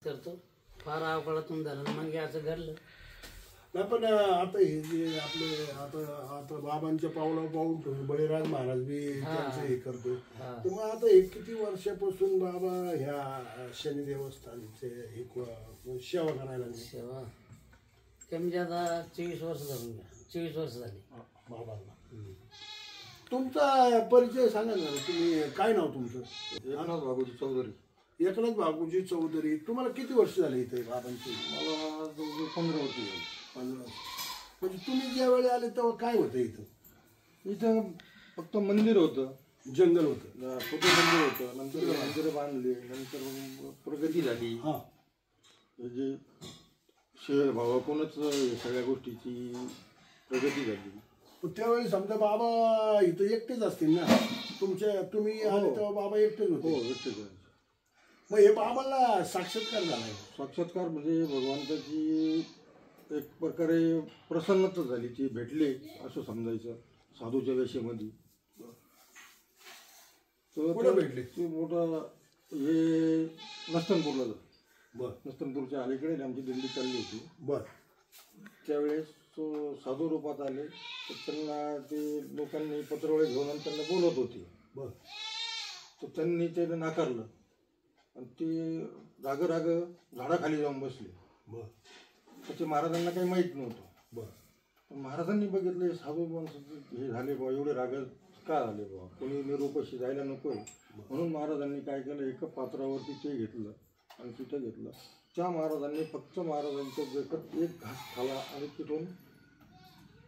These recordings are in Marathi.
करतो. फार अवकाळातून झालं मग असं घडलं. नाही पण आता हे जे आपले आता बाबांच्या पावला पाहून ठेवून बळीराज महाराज बी त्यांचं हे करतो. तर मग आता हे किती वर्षापासून बाबा ह्या शनी देवस्थानचे हे सेवा करायला लागले? सेवा कमी आता 24 वर्ष झाली. 24 वर्ष झाली बाबांना. तुमचा परिचय सांगा ना. तुम्ही काय नाव तुमचं? एकनाथ भागोजी चौधरी. एकनाथ भागोजी चौधरी. तुम्हाला किती वर्ष झाले इथे बाबांची? मला 15 होती. 15. म्हणजे तुम्ही ज्या वेळी आले तेव्हा काय होतं इथं? इथं फक्त मंदिर होतं, जंगल होतं, छोटं मंदिर होतं. नंतर मंदिरं बांधली, नंतर प्रगती झाली. म्हणजे भावाकडूनच सगळ्या गोष्टीची प्रगती झाली. त्यावेळी समजा बाबा इथं एकटेच असतील ना? तुम्ही आले तेव्हा बाबा एकटेच होते? हो, एकटेच. मग हे बाबाला साक्षात्कार झालाय? साक्षात्कार म्हणजे भगवंताची एक प्रकारे प्रसन्नता झाली, ती भेटले असं समजायचं साधूच्या वेशेमध्ये. कुठे भेटले? ते मोठं हे नस्तनपूरला. बर. नस्तनपूरच्या अलीकडे आमची दिंडी चालली होती. बर. त्यावेळेस तो साधू रूपात आले. तर त्यांना ते लोकांनी पत्रवळे घेऊन त्यांना बोलत होते. बर. तर त्यांनी ते नाकारलं आणि ते राग झाडाखाली जाऊन बसले. बर. त्याचे महाराजांना काही माहीत नव्हतं. बर. पण महाराजांनी बघितले साधू माणसं हे झाले बा, एवढे राग का झाले बा, कोणी निरोपाशी जायला नको. म्हणून महाराजांनी काय केलं, एका पात्रावरती ते घेतलं आणि तिथं घेतलं. त्या महाराजांनी फक्त महाराजांच्या जगत एक घास खाला आणि तिथून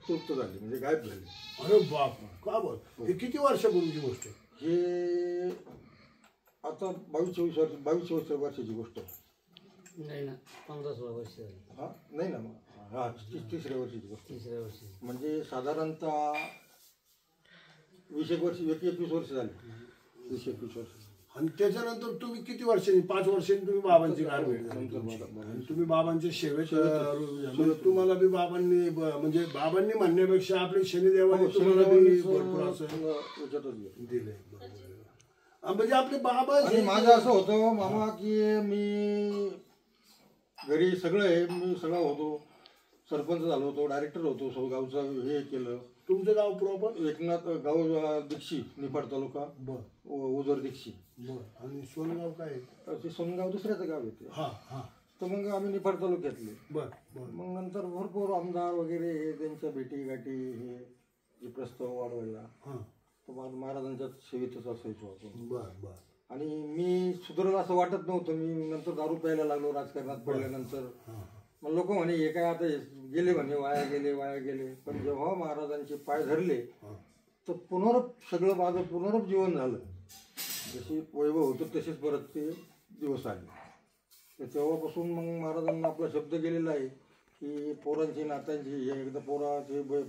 तृप्त झाले, म्हणजे गायब झाले. अरे बाप, का बोल. हे किती वर्षापूर्वीची गोष्ट आहे? हे आता 22-23 वर्षाची गोष्ट आहे. नाही ना, 15-16 वर्ष झाली. हा नाही ना, मग हा तिसऱ्या वर्षाची गोष्ट. 3ऱ्या वर्षी म्हणजे साधारणतः 20-21 वर्ष झाली. 20-21 वर्ष. आणि त्याच्यानंतर तुम्ही किती वर्षांनी? 5 वर्षांनी तुम्ही बाबांची गाठ भेटली. आणि तुम्ही बाबांच्या सेवेत तुम्हाला बी बाबांनी म्हणजे बाबांनी म्हणण्यापेक्षा आपले शनिदेवाने तुम्हाला बी भरपूर असं दिलंय. म्हणजे आपले बाबा. माझं असं होतं मामा की मी घरी मी सगळं होतो, सरपंच झालो होतो, डायरेक्टर होतो, गावचं हे केलं. तुमचं गाव प्रॉपर? एकनाथ गाव दीक्षी, निफाड तालुका. बर. उजर दीक्षी. बर. आणि सोनगाव काय? ते सोनगाव दुसऱ्याचं गाव येते. हा हा. तर मग आम्ही निफाड तालुक्यातले. बर बर. मग नंतर भरपूर आमदार वगैरे हे त्यांच्या भेटी गाठी हे प्रस्ताव वाढवायला. तर महाराजांच्या सेवेतच असायचो आपण. बर बर. आणि मी सुधारलं असं वाटत नव्हतं. मी नंतर दारू प्यायला लागलो राजकारणात पडल्यानंतर. मग लोक म्हणे हे काय आता गेले म्हणे, वाया गेले. पण जेव्हा महाराजांचे पाय धरले तर सगळं माझं पुनरुज्जीवन झालं. जशी वैभव होतं तसेच परत ते दिवस आले. तर तेव्हापासून मग महाराजांना आपला शब्द गेलेला आहे की पोरांची नात्यांची एकदा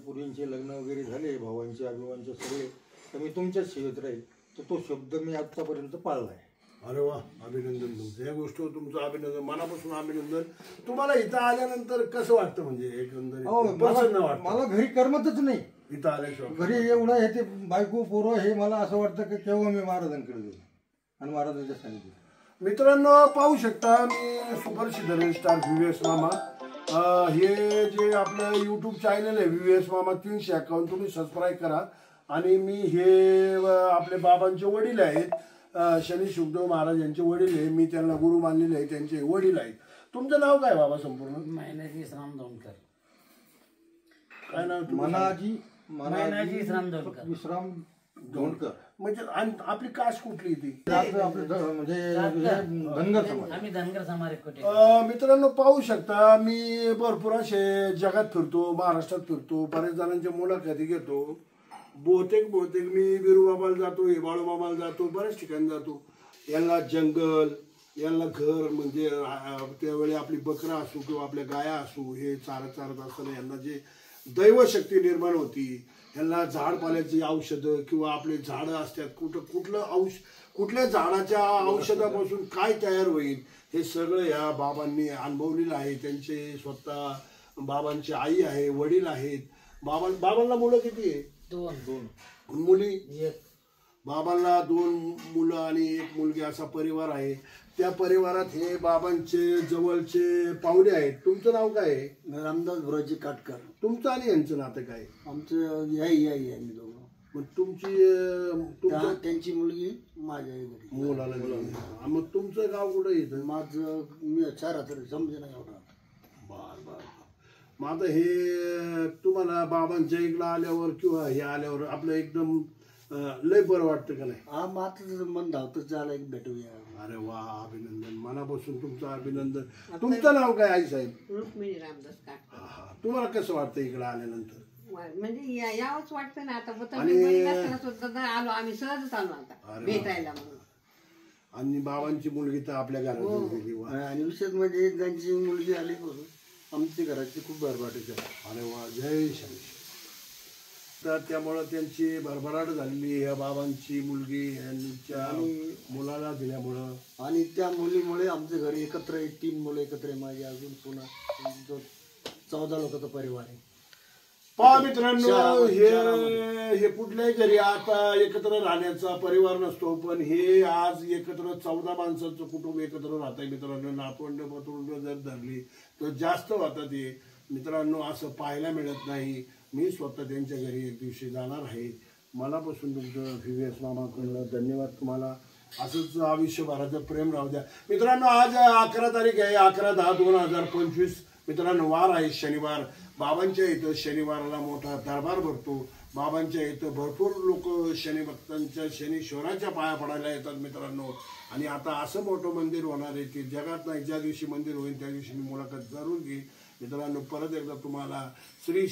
पुरींचे लग्न वगैरे झाले, भावांचे अभिवांचे सगळे, तर मी तुमच्याच सेवेत राहील. तर तो शब्द मी आतापर्यंत पाळला आहे. अरे वा, अभिनंदन तुमचं. या गोष्टीवर तुमचं अभिनंदन, मनापासून अभिनंदन. तुम्हाला इथं आल्यानंतर कसं वाटतं? म्हणजे एकंदरीत मला घरी करमतच नाही इथं आल्याशिवाय. घरी एवढं हे ते बायको पोरं हे मला असं वाटतं की केव्हा मी महाराजांकडे जाईल आणि महाराजांच्या सांगितलं. मित्रांनो पाहू शकता, मी सुपरस्टार स्टार VVS मामा. हे जे आपलं यूट्यूब चॅनल आहे VVS मामा 351, तुम्ही सबस्क्राईब करा. आणि मी हे आपले बाबांचे वडील आहेत, शनी शुकदेव महाराज यांचे वडील आहे. मी त्यांना गुरु मानलेले आहे, त्यांचे वडील आहेत. तुमचं नाव काय बाबा संपूर्ण? मैनाजी विश्राम धोंडकर. काय नाव? मनाजी विश्राम धोंडकर. म्हणजे आपली कास्ट कुठली ती? म्हणजे धनगर समाज. आम्ही धनगर समाज. मित्रांनो पाहू शकता, मी भरपूर असे जगात फिरतो, महाराष्ट्रात फिरतो, बऱ्याच जणांच्या मुलाखती घेतो. बहुतेक मी बिरूबाबाला जातो, बाळूमामाला जातो, बऱ्याच ठिकाणी जातो. यांना जंगल, यांना घर, म्हणजे त्यावेळी आपली बकरा असू किंवा आपल्या गाया असू, हे चारत असताना यांना जे दैवशक्ती निर्माण होती, यांना झाडपाल्याची औषधं किंवा आपले झाडं असतात, कुठल्या झाडाच्या औषधापासून काय तयार होईल हे सगळं या बाबांनी अनुभवलेलं आहे. त्यांचे स्वतः बाबांची आई आहे, वडील आहेत. बाबांना मुलं किती आहे? 2 मुली? 1. बाबांना 2 मुलं आणि 1 मुलगी असा परिवार आहे. त्या परिवारात हे बाबांचे जवळचे पाहुणे आहेत. तुमचं नाव काय आहे? रामदास गुरुजी काटकर. तुमचं आणि यांचं नातं काय? आमचं याई आम्ही दोघं. मग त्यांची मुलगी माझ्या घरी मुलाला मग तुमचं गाव कुठं येतं? माझं मी 4 समजे नाही एवढा. बर. मग आता हे तुम्हाला बाबांच्या इकडं आल्यावर किंवा हे आल्यावर आपलं एकदम लय बरं वाटतं का नाही? हा, मग आता मन धावतं झालं एक भेटूया. अरे वा, अभिनंदन, मनापासून तुमचं अभिनंदन. तुमचं नाव काय आई साहेब? रुक्मिणी रामदास काटकर. हा, तुम्हाला कसं वाटतं इकडं आल्यानंतर? म्हणजे यावंच वाटतं ना आता. आणि- सुद्धा आलो आम्ही, सहजच आलो आता अरे भेटायला म्हणून. आणि बाबांची मुलगी तर आपल्या घरात गेली. वा. आणि विशेष म्हणजे त्यांची मुलगी आली करून आमच्या घराची खूप भरभराट झाली. अरे वा, जय श्री. तर त्यामुळं त्यांची भरभराट झालेली या बाबांची मुलगी यांच्या मुलाला दिल्यामुळं. आणि त्या मुलीमुळे आमच्या घरी एकत्र आहे. 3 मुलं एकत्र आहे माझी. अजून पुन्हा 14 लोकांचा परिवार आहे. पहा मित्रांनो, हे कुठल्याही घरी आता एकत्र राहण्याचा परिवार नसतो, पण हे आज एकत्र 14 माणसाचं कुटुंब एकत्र राहत आहे मित्रांनो. नातवंड पतवंड जर धरली तर जास्त होतात. हे मित्रांनो असं पाहायला मिळत नाही. मी स्वतः त्यांच्या घरी एक दिवशी जाणार आहे. मनापासून तुमचं VVS मामाकडून धन्यवाद. तुम्हाला असंच आयुष्यभराचं प्रेम राहू द्या मित्रांनो. आज 11 तारीख आहे, 11/10/2025. मित्रांनो वार आहे, शनिवार. बाबांच्या इथं शनिवाराला मोठा दरबार भरतो. बाबांच्या इथं भरपूर लोक शनी भक्तांच्या शनीश्वराच्या पाया पडायला येतात मित्रांनो. आणि आता असं मोठं मंदिर होणार आहे की जगात नाही, ज्या दिवशी मंदिर होईल त्या दिवशी मी मुलाखत जरूर घेईन मित्रांनो. परत एकदा तुम्हाला श्री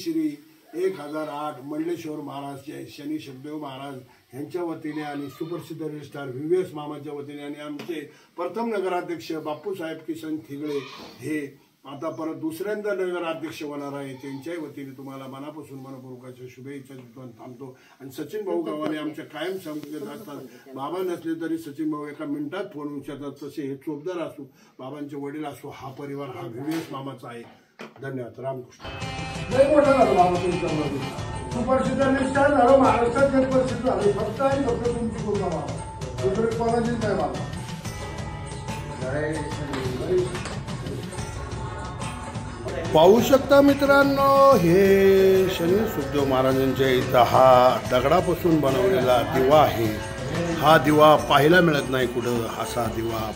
1008 मंडलेश्वर महाराज, शनी शब्देव महाराज यांच्या वतीने आणि सुप्रसिद्ध रजिस्ट्रार VVS मामाच्या वतीने आणि आमचे प्रथम नगराध्यक्ष बापूसाहेब किसन थिगळे हे आता परत दुसऱ्यांदा नगराध्यक्ष होणार आहे, त्यांच्याही वतीने तुम्हाला मनापासून मनपूर्वकाच्या शुभेच्छा देतो थांबतो. आणि सचिन भाऊ गावाने आमच्या कायम सांगत असतात, बाबा नसले तरी सचिन भाऊ एका मिनिटात फोन उचलतात. तसे हे चोपदार असो, बाबांचे वडील असो, हा परिवार हा VVS मामाचा आहे. धन्यवाद. रामकृष्ण. लय मोठा झालं बाबा तुमच्यामध्ये. सुप्रसिद्ध निष्ठान झालं, महाराष्ट्रात जग प्रसिद्ध झालं. फक्त आणि फक्त तुमची पूर्ण बाबा, दुसरे कोणाचीच नाही बाबा. पाहू शकता मित्रांनो, हे शनी सुखदेव महाराजांच्या इथं हा दगडापासून बनवलेला दिवा आहे. हा दिवा पाहायला मिळत नाही कुठं. असा दिवा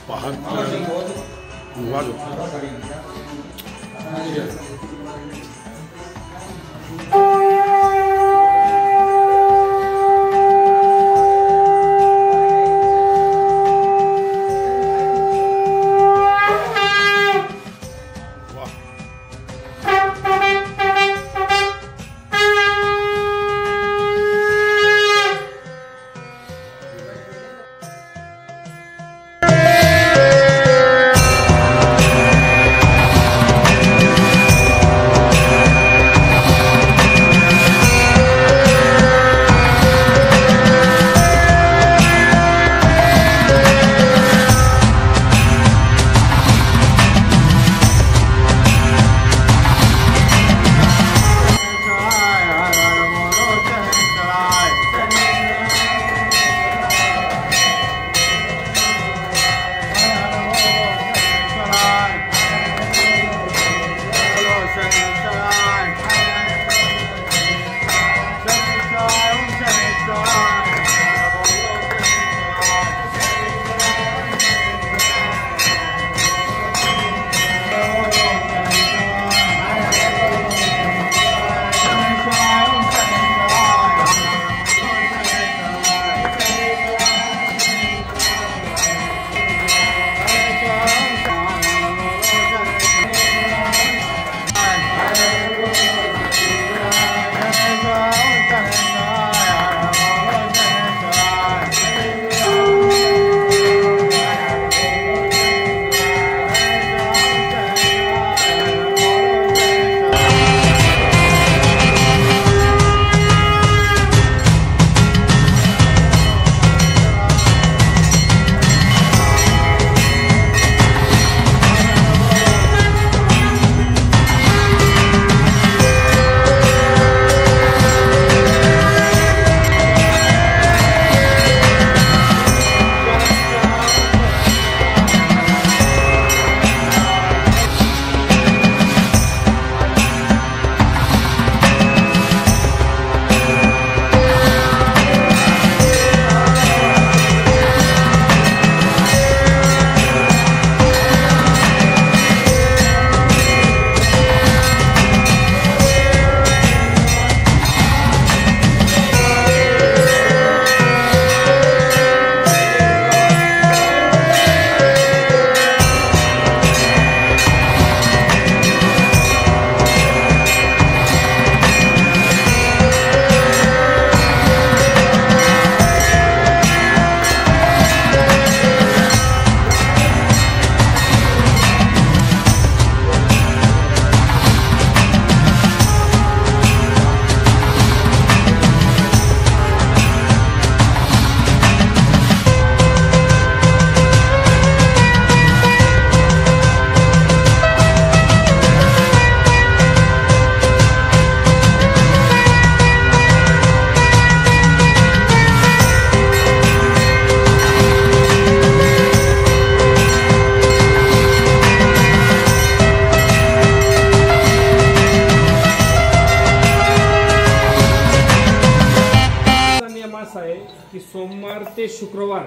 ते शुक्रवार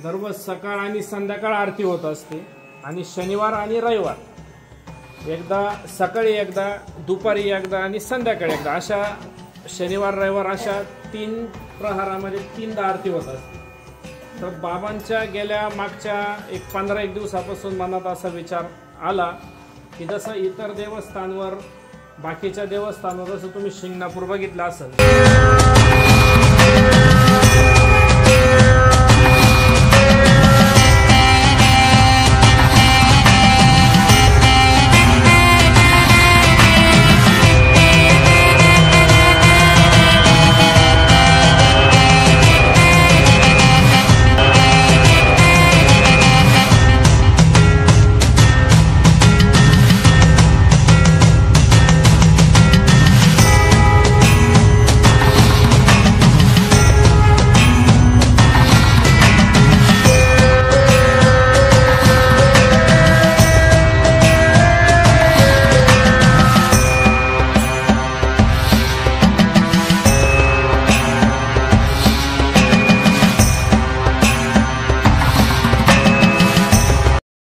दररोज सकाळ आणि संध्याकाळ आरती होत असते आणि शनिवार आणि रविवार एकदा सकाळी एकदा दुपारी एकदा आणि संध्याकाळी एकदा अशा शनिवार रविवार अशा 3 प्रहारामध्ये 3दा आरती होत असते. तर बाबांच्या गेल्या मागच्या 15-1 दिवसापासून मनात असा विचार आला की जसं इतर देवस्थानवर बाकीच्या देवस्थानवर जसं तुम्ही शिंगणापूर बघितलं असेल